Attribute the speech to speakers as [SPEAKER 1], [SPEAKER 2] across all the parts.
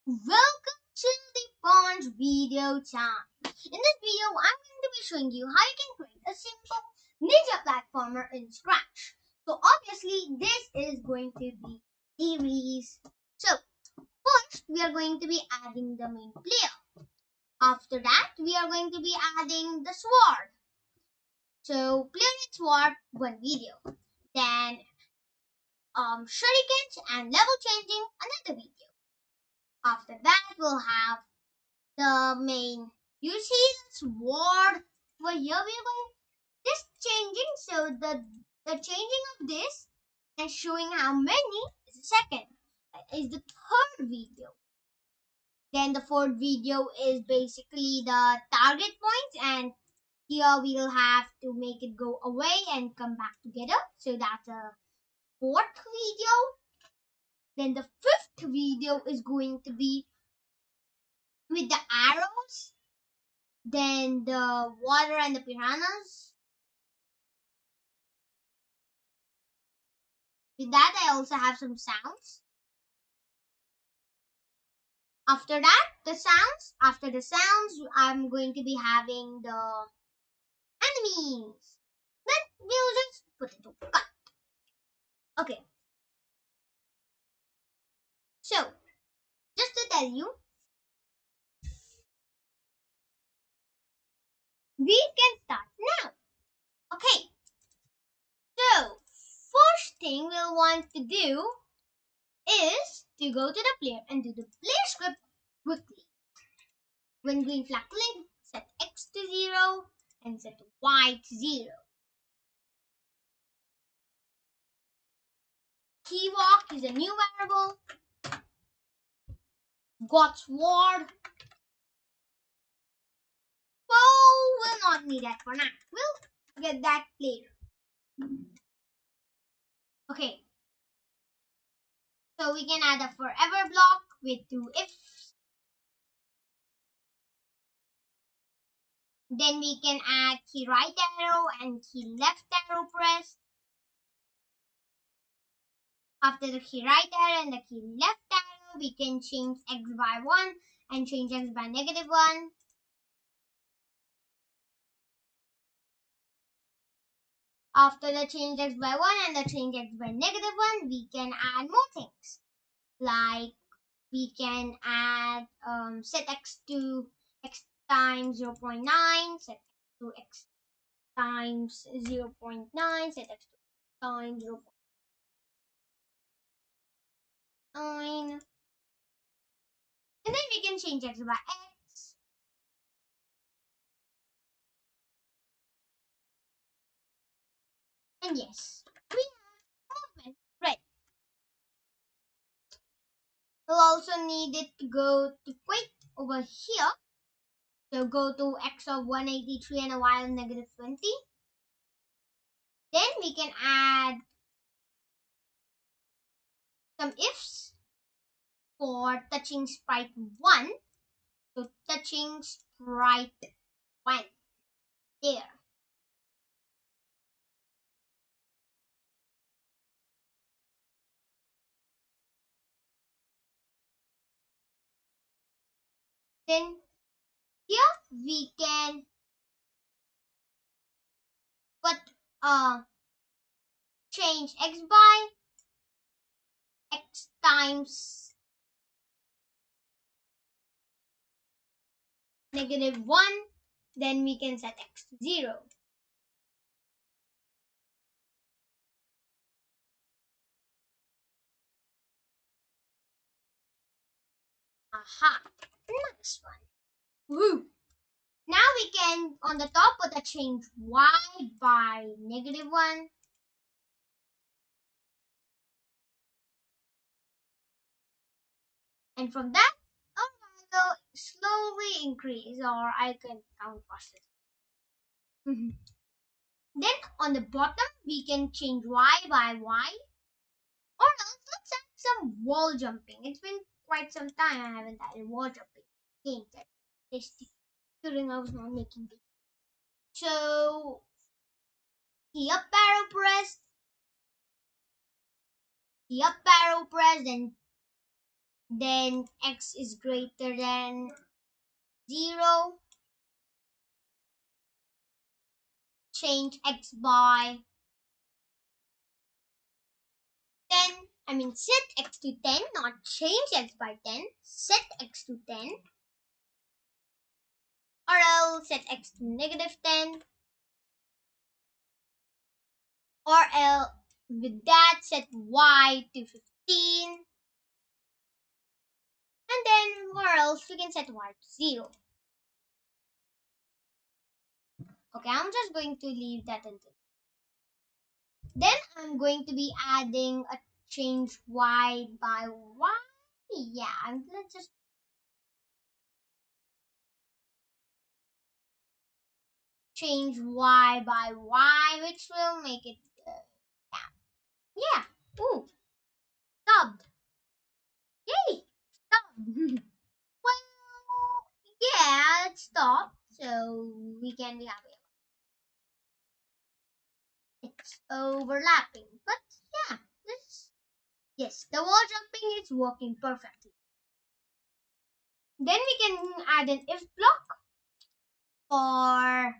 [SPEAKER 1] Welcome to the Dipansh video time. In this video, I'm going to be showing you how you can create a simple ninja platformer in Scratch. So obviously, this is going to be series. So first, we are going to be adding the main player. After that, we are going to be adding the sword. So player and sword, one video. Then shurikens and level changing, another video. After that, we'll have the main. You see the sword over here. We are going just changing. So the changing of this and showing how many is the second. Is the third video. Then the fourth video is basically the target points, and here we'll have to make it go away and come back together. So that's a fourth video. Then the fifth video is going to be with the arrows. Then the water and the piranhas. With that, I also have some sounds. After that, after the sounds, I'm going to be having the enemies. Then we'll just put it to cut. Okay, so just to tell you, we can start now. Okay, so first thing we'll want to do is to go to the player and do the player script quickly. When green flag click, set X to 0 and set Y to 0. Key walk is a new variable. Got sword. Oh, we'll not need that for now. We'll get that later. Okay. So we can add a forever block with two ifs. Then we can add key right arrow and key left arrow press. After the key right arrow and the key left arrow, we can change X by 1 and change X by -1. After the change X by 1 and the change X by -1, we can add more things. Like we can add set X to X times 0.9, set X to X times 0.9, set X to X times 0.9. And then we can change X by X. And yes, we have movement ready. We'll also need it to go to quick over here. So go to X of 183 and a Y of -20. Then we can add some ifs for touching sprite 1. So touching sprite 1. There. Then here we can put change X by X times -1. Then we can set X to 0. Aha. Next one. Woo. Now we can on the top put a change Y by -1. And from that, our value slowly increase, or I can count faster. Then on the bottom, we can change Y by Y. Or else, let's add some wall jumping. It's been quite some time I haven't added wall jumping. Games that during I was not making it. So, key up arrow press, then Then x is greater than 0. Change x by 10. Set x to 10, not change x by 10. Set x to 10. Or else set x to negative 10. Or else with that set y to 15. And then or else we can set y to 0. Okay, I'm just going to leave that until. Then I'm going to be adding a change y by y. Yeah, let's just change y by y, which will make it. Yeah. Ooh, stopped. Yay, stopped. Well, yeah, it stopped, so we can be happy. It's overlapping, but yeah, this. Yes, the wall jumping is working perfectly. Then we can add an if block for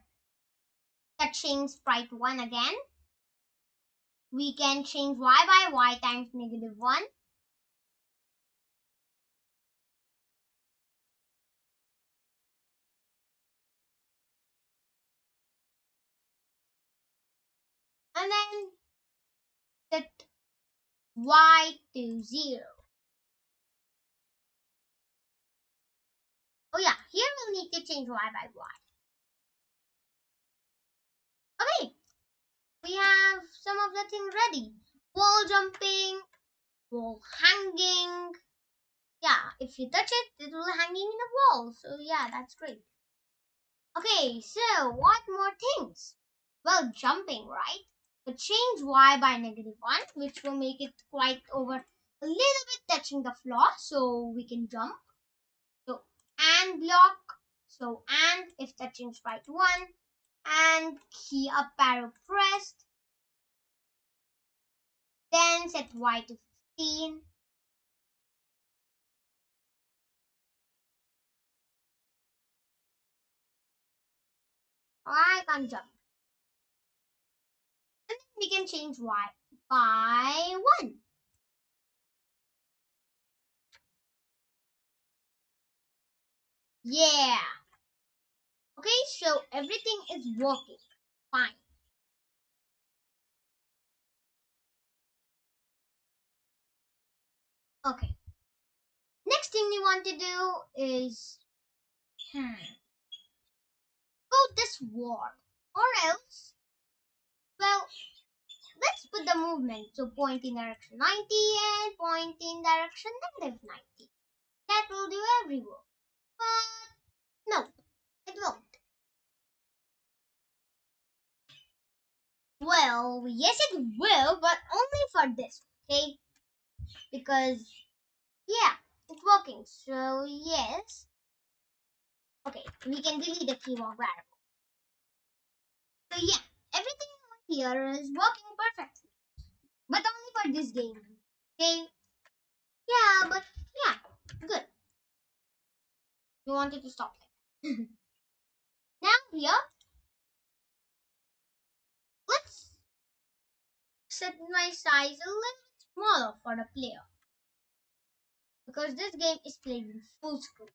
[SPEAKER 1] touching sprite 1 again. We can change y by y times negative 1. And then set y to 0. Oh yeah, here we'll need to change y by y. Okay, we have some of the things ready. Wall jumping, wall hanging. Yeah, if you touch it, it will hanging in the wall. So yeah, that's great. Okay, so what more things? Well, jumping, right? But change y by negative 1, which will make it quite over a little bit touching the floor, so we can jump. So, and block. So, and if touching sprite 1, and key up arrow pressed. Then set y to 15. I can't jump. And then we can change y by 1. Yeah. Okay, so everything is working fine. Okay. Next thing we want to do is go this wall. Or else, well, let's put the movement. So point in direction 90 and point in direction negative 90. That will do everywhere. But no, it won't. Well, yes it will, but only for this, okay? Because, yeah, it's working. So, yes. Okay, we can delete the keyboard variable. So, yeah, everything here is working perfectly. But only for this game. Okay? Yeah, but yeah, good. We wanted to stop it. Now, here, let's set my size a little smaller for the player. Because this game is played in full screen.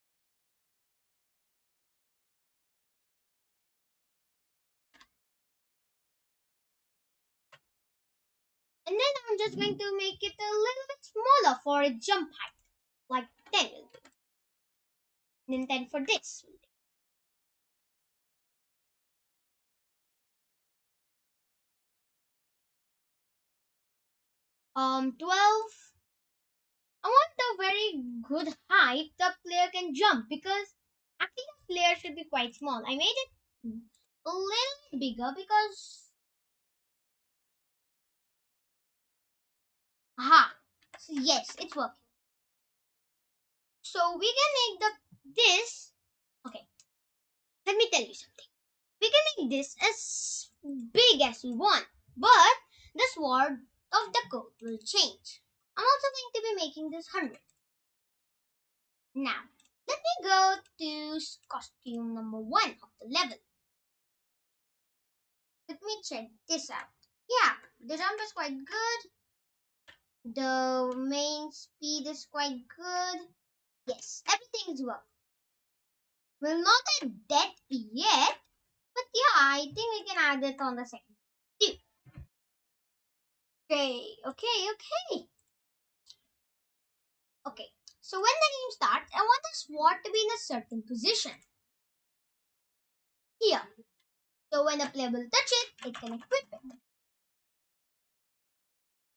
[SPEAKER 1] And then I'm just going to make it a little bit smaller for its jump height. Like 10 will do. And then 10 for this. 12. I want a very good height the player can jump because actually the player should be quite small. I made it a little bit bigger because aha. So yes, it's working. So we can make this. Okay, let me tell you something. We can make this as big as we want, but the sword of the code will change. I'm also going to be making this 100. Now, let me go to costume number 1 of the level. Let me check this out. Yeah, the jump is quite good. The main speed is quite good. Yes, everything is well. We're not at that yet, but yeah, I think we can add it on the second too. Okay. So when the game starts, I want the sword to be in a certain position. Here. So when the player will touch it, it can equip it.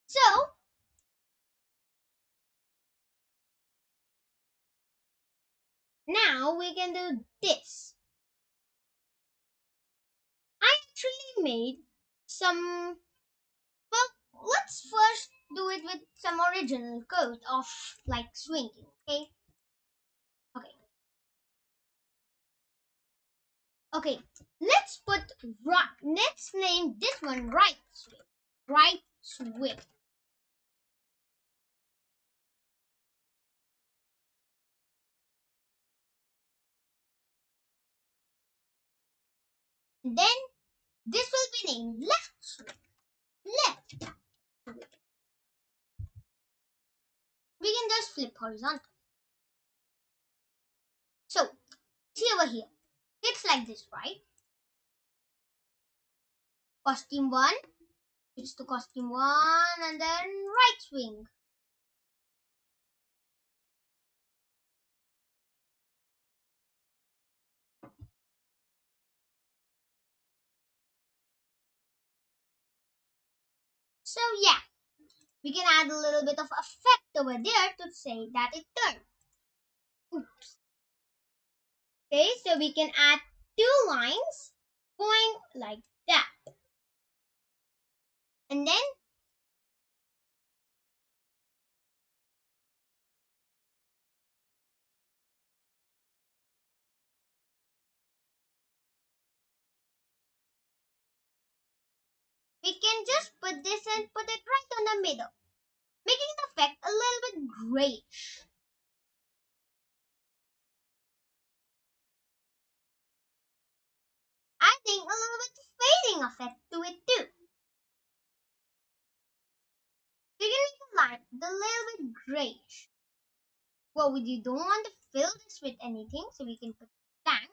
[SPEAKER 1] So now we can do this. I actually made some. Well, let's first do it with some original code of like swinging. Okay. Okay. Okay. Let's put right. Let's name this one right swing. Right swing. Then this will be named left swing. Left. We can just flip horizontal. So, see over here. It's like this, right? Costume 1, switch to costume 1 and then right swing. So yeah, we can add a little bit of effect over there to say that it turned. Oops. Okay, so we can add 2 lines going like that. And then we can just put this and put it right on the middle, making the effect a little bit grayish. Adding a little bit fading effect to it too. We can make the line a little bit grayish. Well, we don't want to fill this with anything, so we can put blank.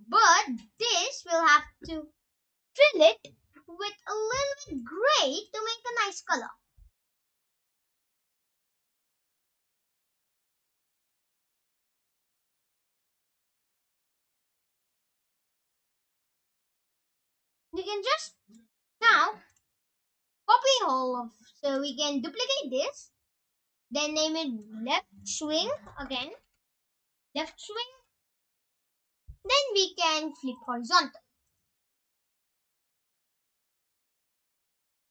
[SPEAKER 1] But this will have to fill it with a little bit gray to make a nice color. You can just now copy all of, so we can duplicate this, then name it left swing again, left swing. Then we can flip horizontal.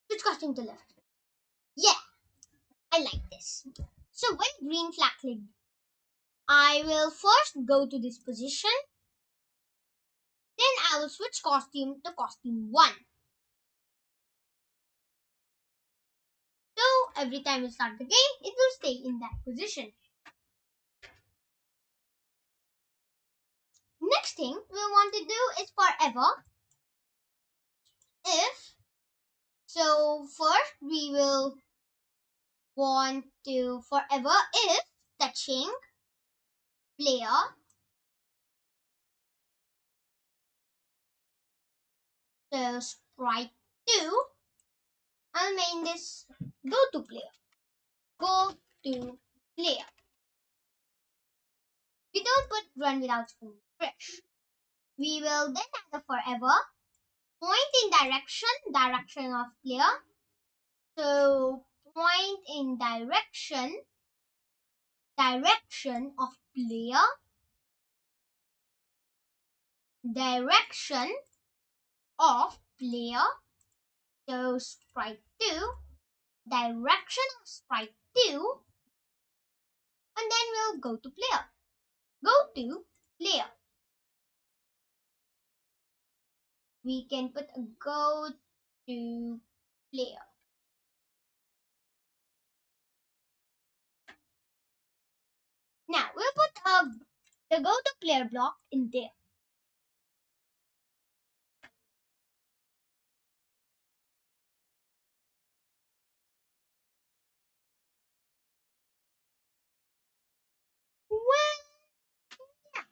[SPEAKER 1] Switch costume to left. Yeah, I like this. So when green flag clicked, I will first go to this position. Then I will switch costume to costume 1. So every time we start the game, it will stay in that position. Next thing we want to do is forever if. So first we will want to forever if touching player. So Sprite 2. I'll name this go to player. Go to player. We don't put run without spoon fresh. We will then add a forever point in direction of player. So point in direction of player, direction of player. So sprite 2, direction of sprite 2, and then we'll go to player. Go to player. We can put a go to player. Now, the go to player block in there. Well, yeah,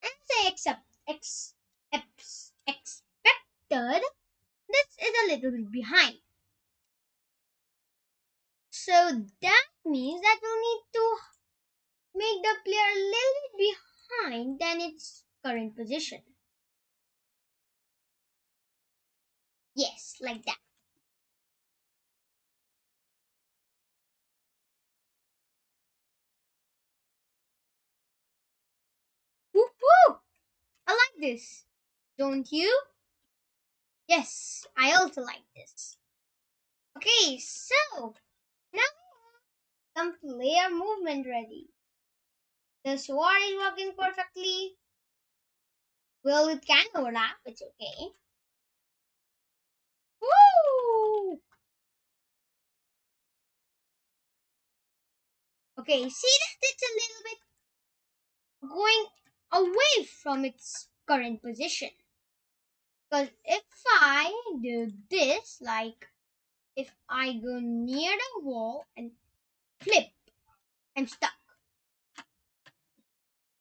[SPEAKER 1] as I expected, this is a little bit behind. So that means that we'll need to make the player a little bit behind than its current position. Yes, like that. Whoop whoop! I like this. Don't you? Yes, I also like this. Okay, so now some player movement ready. The sword is working perfectly. Well, it can overlap, it's okay. Woo! Okay, see that it's a little bit going away from its current position. Because if I do this, like if I go near the wall and flip, I'm stuck.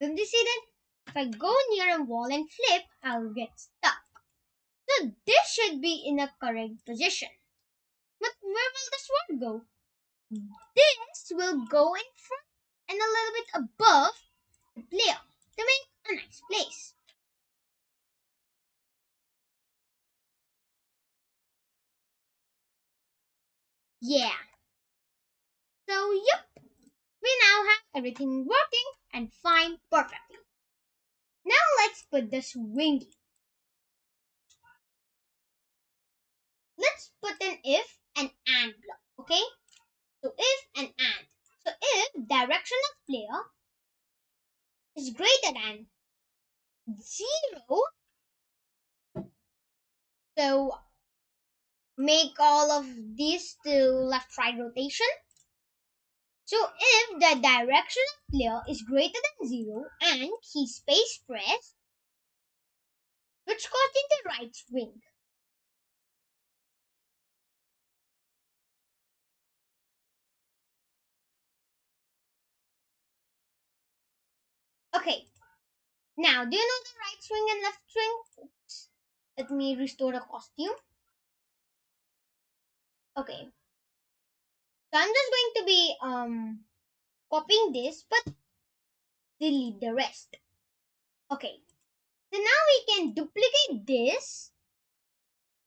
[SPEAKER 1] Don't you see that? If I go near a wall and flip, I'll get stuck. So this should be in a correct position. But where will the sword go? This will go in front and a little bit above the player to make a nice place. Yeah. So yep, we now have everything working and fine perfectly. Now let's put the swing. Let's put an if and and block, okay? So if and and. So if direction of player is greater than 0, so make all of these to left right rotation. So if the direction of player is greater than 0 and key space pressed, which goes in the right swing. Okay, now do you know the right swing and left swing? Oops. Let me restore the costume. Okay, so I'm just going to be copying this but delete the rest. Okay, so now we can duplicate this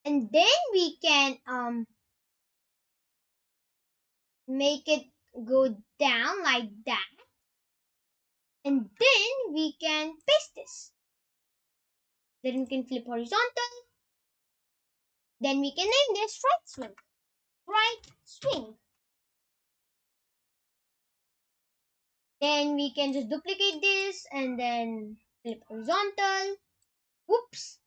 [SPEAKER 1] and then we can make it go down like that and then we can paste this. Then we can flip horizontal. Then we can name this right swing. Right swing. Then we can just duplicate this and then flip horizontal. Whoops.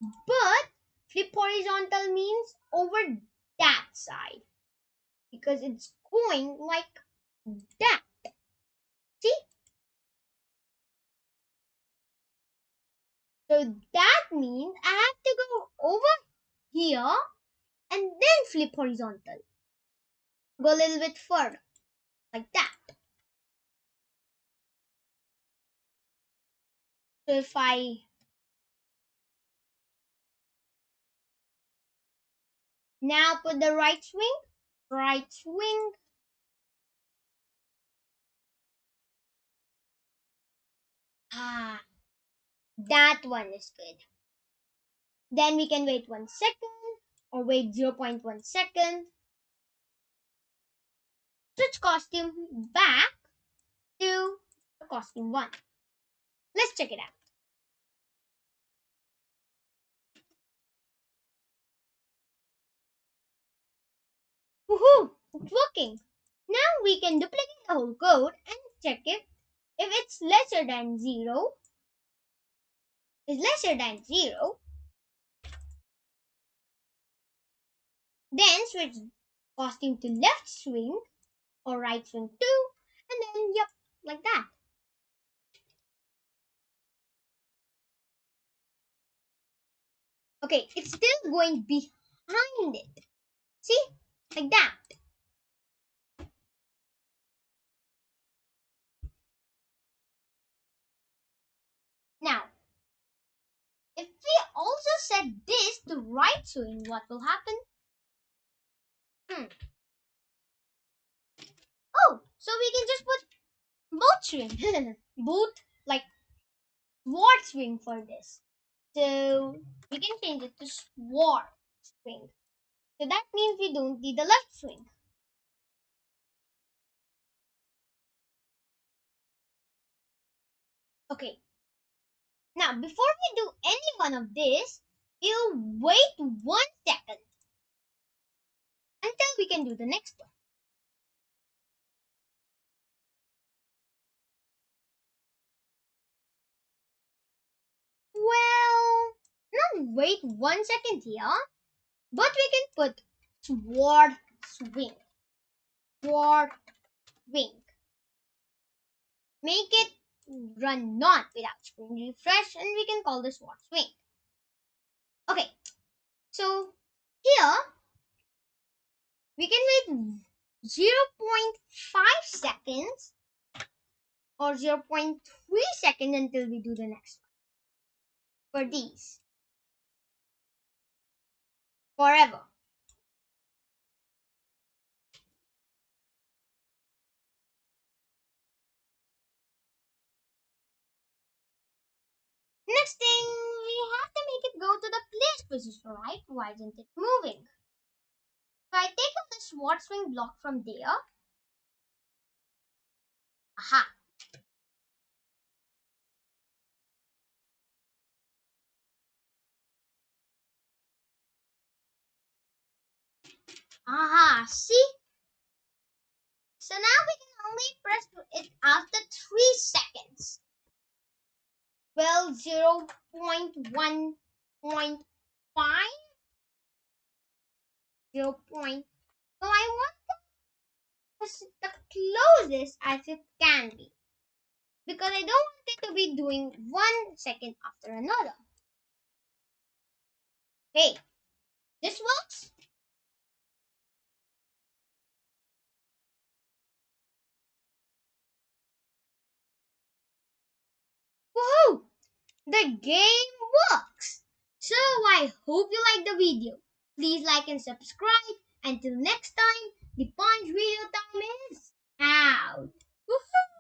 [SPEAKER 1] But flip horizontal means over that side because it's going like that. See? So that means I have to go over here and then flip horizontal. Go a little bit further like that. So if I now put the right swing, ah, that one is good. Then we can wait 1 second or wait 0.1 second. Switch costume back to the costume 1. Let's check it out. Woohoo! It's working. Now we can duplicate the whole code and check it. If it's lesser than 0, then switch costume to left swing or right swing 2 and then yep, like that. Okay, it's still going behind it. See? Like that. Now, if we also set this to right swing, what will happen? Hmm. Oh, so we can just put both swing. Both like sword swing for this. So we can change it to sword swing. So that means we don't need the left swing. Okay. Now before we do any one of this, we'll wait 1 second until we can do the next one. Well, not wait 1 second here, but we can put sword swing. Sword swing. Make it run not without screen refresh, and we can call this sword swing. Okay, so here we can wait 0.5 seconds or 0.3 seconds until we do the next one. For these, forever. Next thing, we have to make it go to the place position, right? Why isn't it moving? So I take up the sword swing block from there. Aha. Aha. See? So now we can only press it after 3 seconds. Well, 0.1.5. 0. So I want this the closest as it can be. Because I don't want it to be doing 1 second after another. Hey, this works? Woohoo! The game works! So I hope you liked the video. Please like and subscribe. Until next time, the Punch video time is out. Woohoo!